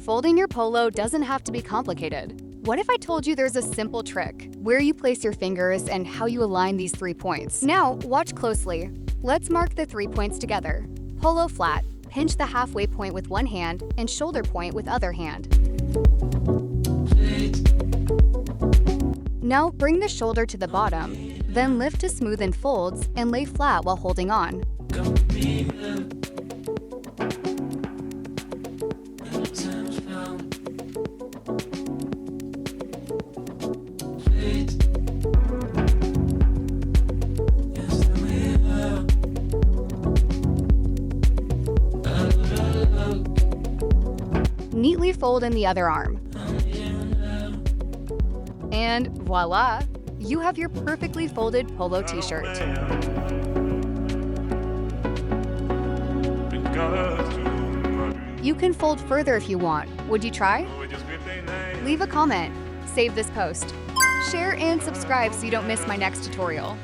Folding your polo doesn't have to be complicated. What if I told you there's a simple trick, where you place your fingers and how you align these 3 points? Now, watch closely. Let's mark the 3 points together. Polo flat, pinch the halfway point with one hand and shoulder point with other hand. Now bring the shoulder to the bottom, then lift to smoothen folds and lay flat while holding on. Neatly fold in the other arm. And voila! You have your perfectly folded polo t-shirt. You can fold further if you want. Would you try? Leave a comment. Save this post. Share and subscribe so you don't miss my next tutorial.